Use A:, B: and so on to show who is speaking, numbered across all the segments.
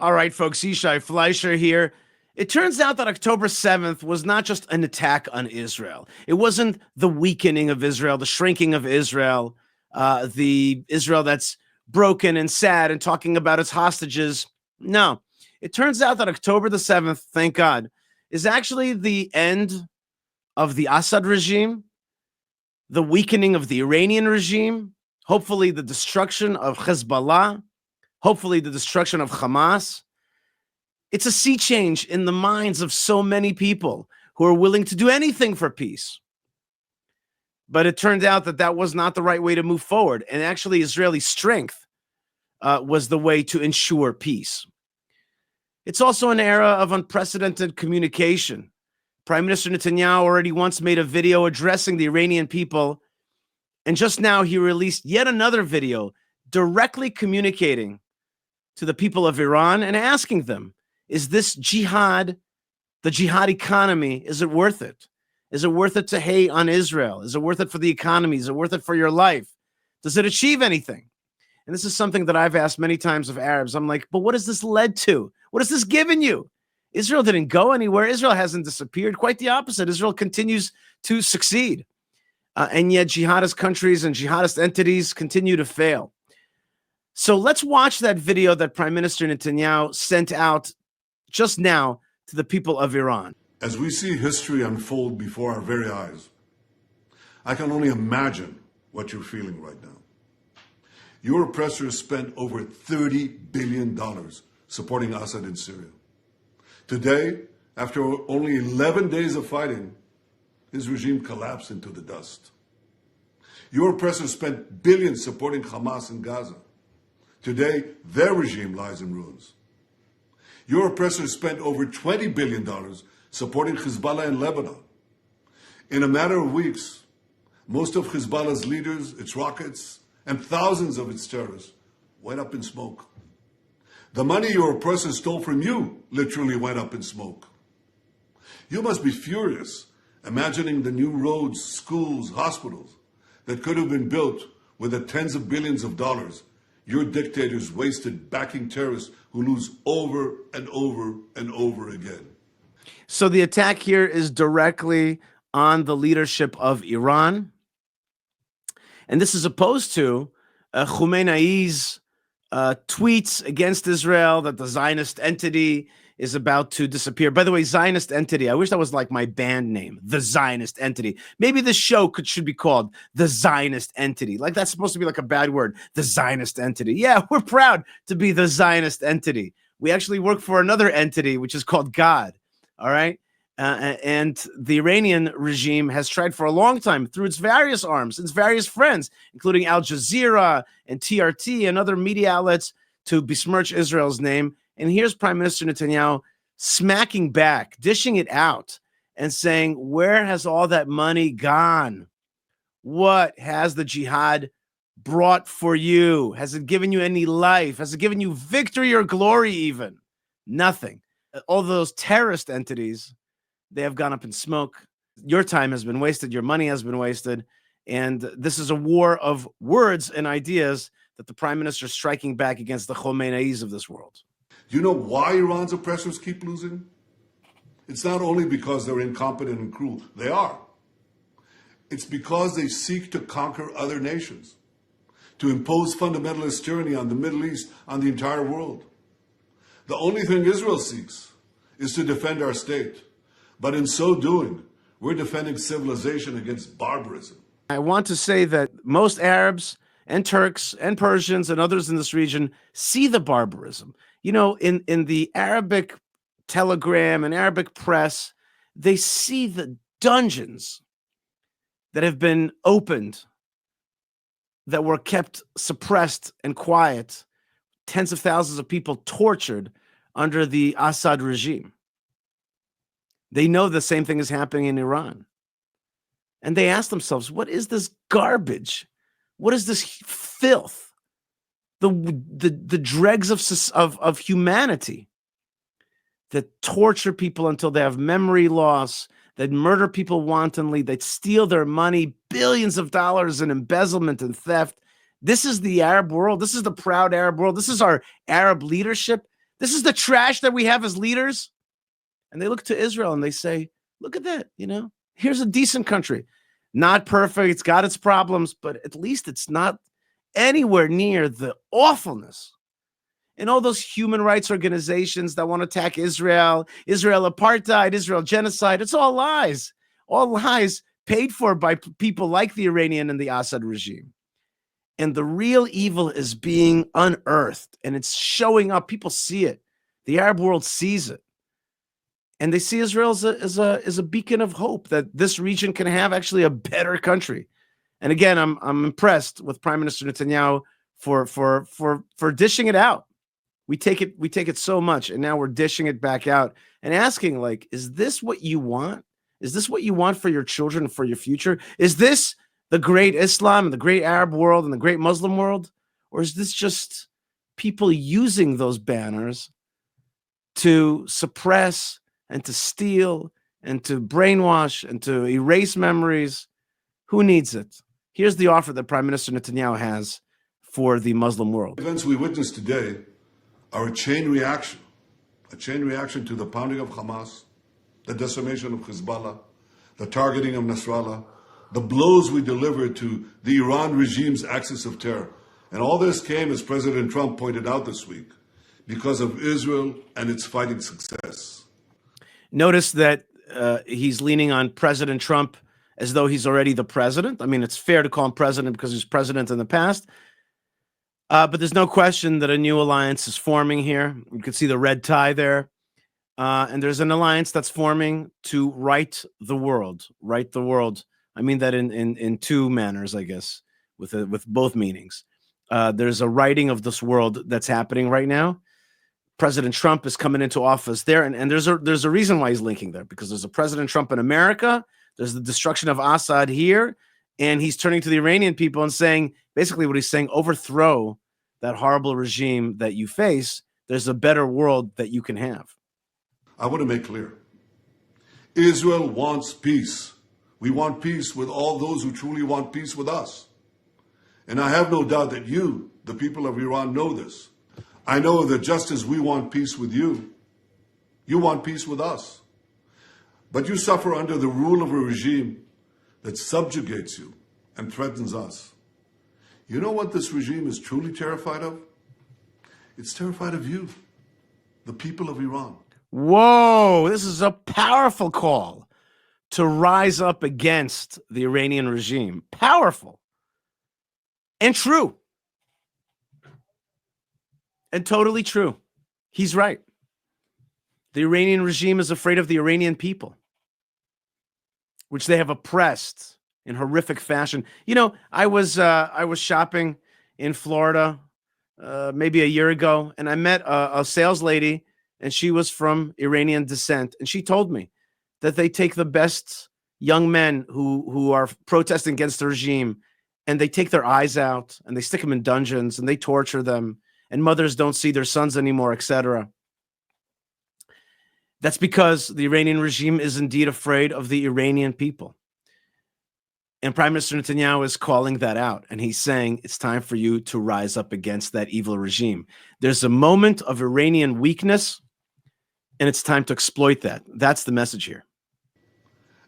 A: All right, folks, Yishai Fleischer here. It turns out that October 7th was not just an attack on Israel. It wasn't the weakening of Israel, the shrinking of Israel, the Israel that's broken and sad and talking about its hostages. No, it turns out that October the 7th, thank God, is actually the end of the Assad regime, the weakening of the Iranian regime, hopefully the destruction of Hezbollah, hopefully the destruction of Hamas. It's a sea change in the minds of so many people who are willing to do anything for peace. But it turned out that that was not the right way to move forward. And actually, Israeli strength was the way to ensure peace. It's also an era of unprecedented communication. Prime Minister Netanyahu already once made a video addressing the Iranian people. And just now he released yet another video directly communicating to the people of Iran and asking them, is this jihad, the jihad economy, is it worth it? Is it worth it to hate on Israel? Is it worth it for the economy? Is it worth it for your life? Does it achieve anything? And this is something that I've asked many times of Arabs. I'm like, but what has this led to? What has this given you? Israel didn't go anywhere. Israel hasn't disappeared. Quite the opposite. Israel continues to succeed. And yet jihadist countries and jihadist entities continue to fail. So let's watch that video that Prime Minister Netanyahu sent out just now to the people of Iran.
B: As we see history unfold before our very eyes, I can only imagine what you're feeling right now. Your oppressors spent over $30 billion supporting Assad in Syria. Today, after only 11 days of fighting, his regime collapsed into the dust. Your oppressors spent billions supporting Hamas in Gaza. Today, their regime lies in ruins. Your oppressors spent over $20 billion supporting Hezbollah in Lebanon. In a matter of weeks, most of Hezbollah's leaders, its rockets, and thousands of its terrorists went up in smoke. The money your oppressors stole from you literally went up in smoke. You must be furious imagining the new roads, schools, hospitals that could have been built with the tens of billions of dollars your dictators wasted backing terrorists who lose over and over and over again.
A: So the attack here is directly on the leadership of Iran. And this is opposed to Khomeiни's tweets against Israel that the Zionist entity is about to disappear. By the way, Zionist entity, I wish that was like my band name, the Zionist entity. Maybe this show should be called the Zionist entity. Like that's supposed to be like a bad word, the Zionist entity. Yeah, we're proud to be the Zionist entity. We actually work for another entity, which is called God. All right. And the Iranian regime has tried for a long time through its various arms, its various friends, including Al Jazeera and TRT and other media outlets, to besmirch Israel's name. And here's Prime Minister Netanyahu smacking back, dishing it out, and saying, where has all that money gone? What has the jihad brought for you? Has it given you any life? Has it given you victory or glory even? Nothing. All those terrorist entities, they have gone up in smoke. Your time has been wasted. Your money has been wasted. And this is a war of words and ideas that the Prime Minister is striking back against the Khomeinis of this world.
B: Do you know why Iran's oppressors keep losing? It's not only because they're incompetent and cruel. They are. It's because they seek to conquer other nations, to impose fundamentalist tyranny on the Middle East, on the entire world. The only thing Israel seeks is to defend our state. But in so doing, we're defending civilization against barbarism.
A: I want to say that most Arabs and Turks and Persians and others in this region see the barbarism. You know, in the Arabic telegram and Arabic press, they see the dungeons that have been opened, that were kept suppressed and quiet, tens of thousands of people tortured under the Assad regime. They know the same thing is happening in Iran. And they ask themselves, what is this garbage? What is this filth? The dregs of humanity that torture people until they have memory loss, that murder people wantonly, that steal their money, billions of dollars in embezzlement and theft. This is the Arab world. This is the proud Arab world. This is our Arab leadership. This is the trash that we have as leaders. And they look to Israel and they say, look at that, here's a decent country. Not perfect, it's got its problems, but at least it's not anywhere near the awfulness. And all those human rights organizations that want to attack Israel apartheid, Israel genocide, it's all lies paid for by people like the Iranian and the Assad regime. And the real evil is being unearthed, and it's showing up. People see it. The Arab world sees it. And they see Israel as a beacon of hope that this region can have actually a better country. And again, I'm impressed with Prime Minister Netanyahu for dishing it out. We take it so much, and now we're dishing it back out and asking, like, is this what you want? Is this what you want for your children, for your future? Is this the great Islam and the great Arab world and the great Muslim world? Or is this just people using those banners to suppress and to steal and to brainwash and to erase memories? Who needs it? Here's the offer that Prime Minister Netanyahu has for the Muslim world.
B: The events we witnessed today are a chain reaction to the pounding of Hamas, the decimation of Hezbollah, the targeting of Nasrallah, the blows we delivered to the Iran regime's axis of terror. And all this came, as President Trump pointed out this week, because of Israel and its fighting success.
A: Notice that he's leaning on President Trump as though he's already the president. I mean, it's fair to call him president because he's president in the past. But there's no question that a new alliance is forming here. You can see the red tie there. And there's an alliance that's forming to right the world. Right the world. I mean that in two manners, I guess, with both meanings. There's a righting of this world that's happening right now. President Trump is coming into office there, and there's a reason why he's linking there, because there's a President Trump in America, there's the destruction of Assad here, and he's turning to the Iranian people and saying, basically what he's saying, overthrow that horrible regime that you face. There's a better world that you can have.
B: I want to make clear, Israel wants peace. We want peace with all those who truly want peace with us. And I have no doubt that you, the people of Iran, know this. I know that just as we want peace with you, you want peace with us. But you suffer under the rule of a regime that subjugates you and threatens us. You know what this regime is truly terrified of? It's terrified of you, the people of Iran.
A: Whoa, this is a powerful call to rise up against the Iranian regime. Powerful. And true. And totally true. He's right. The Iranian regime is afraid of the Iranian people, which they have oppressed in horrific fashion. You know, I was shopping in Florida maybe a year ago, and I met a sales lady, and she was from Iranian descent, and she told me that they take the best young men who are protesting against the regime, and they take their eyes out, and they stick them in dungeons, and they torture them, and mothers don't see their sons anymore, etc. That's because the Iranian regime is indeed afraid of the Iranian people. And Prime Minister Netanyahu is calling that out. And he's saying it's time for you to rise up against that evil regime. There's a moment of Iranian weakness, and it's time to exploit that. That's the message here.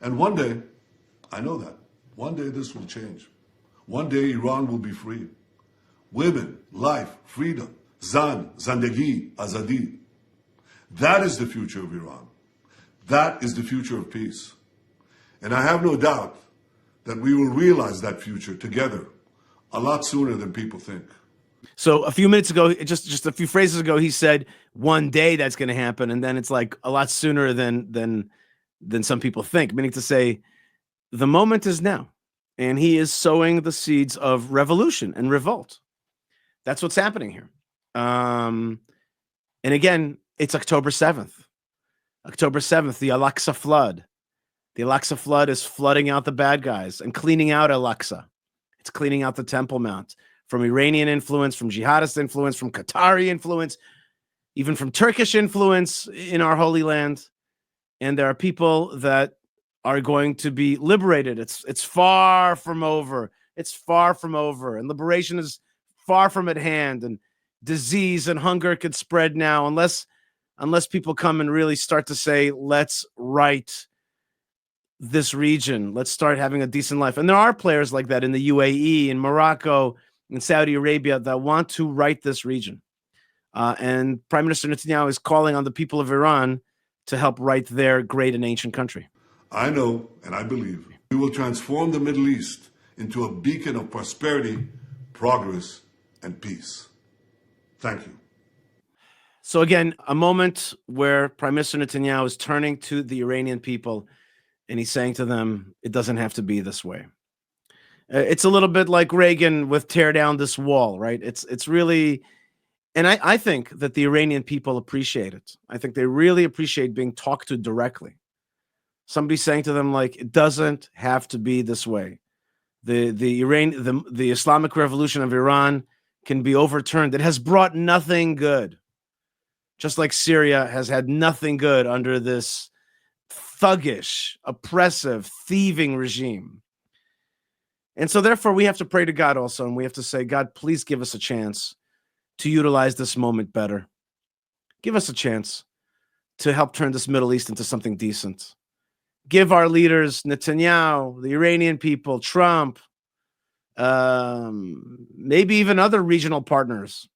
B: And one day, I know that, one day this will change. One day Iran will be free. Women, life, freedom, zan, zandagi, azadi. That is the future of Iran. That is the future of peace. And I have no doubt that we will realize that future together a lot sooner than people think.
A: So a few minutes ago, just a few phrases ago, he said one day that's going to happen, and then it's like a lot sooner than some people think, meaning to say the moment is now, and he is sowing the seeds of revolution and revolt. That's what's happening here. And again, it's October 7th. October 7th, the Al-Aqsa flood. The Al-Aqsa flood is flooding out the bad guys and cleaning out Al-Aqsa. It's cleaning out the Temple Mount from Iranian influence, from jihadist influence, from Qatari influence, even from Turkish influence in our Holy Land. And there are people that are going to be liberated. It's far from over. It's far from over. And liberation is far from at hand. And disease and hunger could spread now unless people come and really start to say, let's right this region. Let's start having a decent life. And there are players like that in the UAE, in Morocco, in Saudi Arabia that want to right this region. And Prime Minister Netanyahu is calling on the people of Iran to help right their great and ancient country.
B: I know, and I believe, we will transform the Middle East into a beacon of prosperity, progress, and peace. Thank you.
A: So again, a moment where Prime Minister Netanyahu is turning to the Iranian people and he's saying to them, it doesn't have to be this way. It's a little bit like Reagan with tear down this wall, right? It's really, and I think that the Iranian people appreciate it. I think they really appreciate being talked to directly. Somebody saying to them, like, it doesn't have to be this way. The Islamic Revolution of Iran can be overturned. It has brought nothing good. Just like Syria has had nothing good under this thuggish, oppressive, thieving regime. And so therefore we have to pray to God also, and we have to say, God, please give us a chance to utilize this moment better. Give us a chance to help turn this Middle East into something decent. Give our leaders, Netanyahu, the Iranian people, Trump, maybe even other regional partners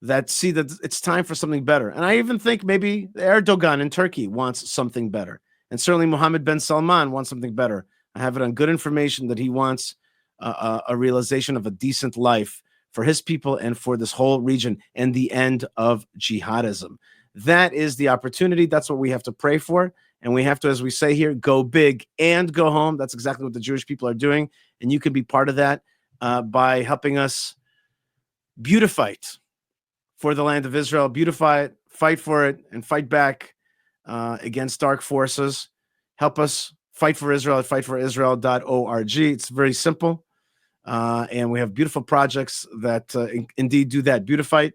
A: that see that it's time for something better. And I even think maybe Erdogan in Turkey wants something better. And certainly Mohammed bin Salman wants something better. I have it on good information that he wants a realization of a decent life for his people and for this whole region and the end of jihadism. That is the opportunity. That's what we have to pray for. And we have to, as we say here, go big and go home. That's exactly what the Jewish people are doing. And you can be part of that by helping us beautify it for the land of Israel, beautify it, fight for it, and fight back against dark forces. Help us fight for Israel at fightforisrael.org. It's very simple. And we have beautiful projects that indeed do that, beautify it.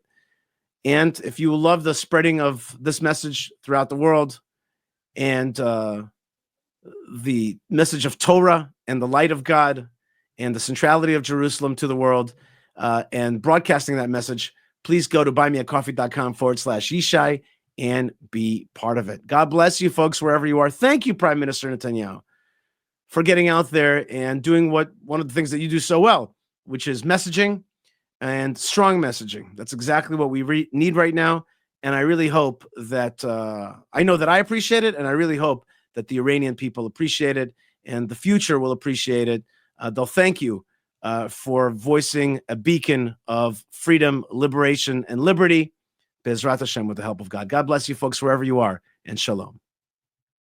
A: And if you love the spreading of this message throughout the world and the message of Torah and the light of God and the centrality of Jerusalem to the world and broadcasting that message, please go to buymeacoffee.com/Yishai and be part of it. God bless you, folks, wherever you are. Thank you, Prime Minister Netanyahu, for getting out there and doing one of the things that you do so well, which is messaging and strong messaging. That's exactly what we need right now. And I really hope that, I know that I appreciate it, and I really hope that the Iranian people appreciate it, and the future will appreciate it. They'll thank you for voicing a beacon of freedom, liberation, and liberty. Bezrat Hashem, with the help of God. God bless you, folks, wherever you are, and shalom.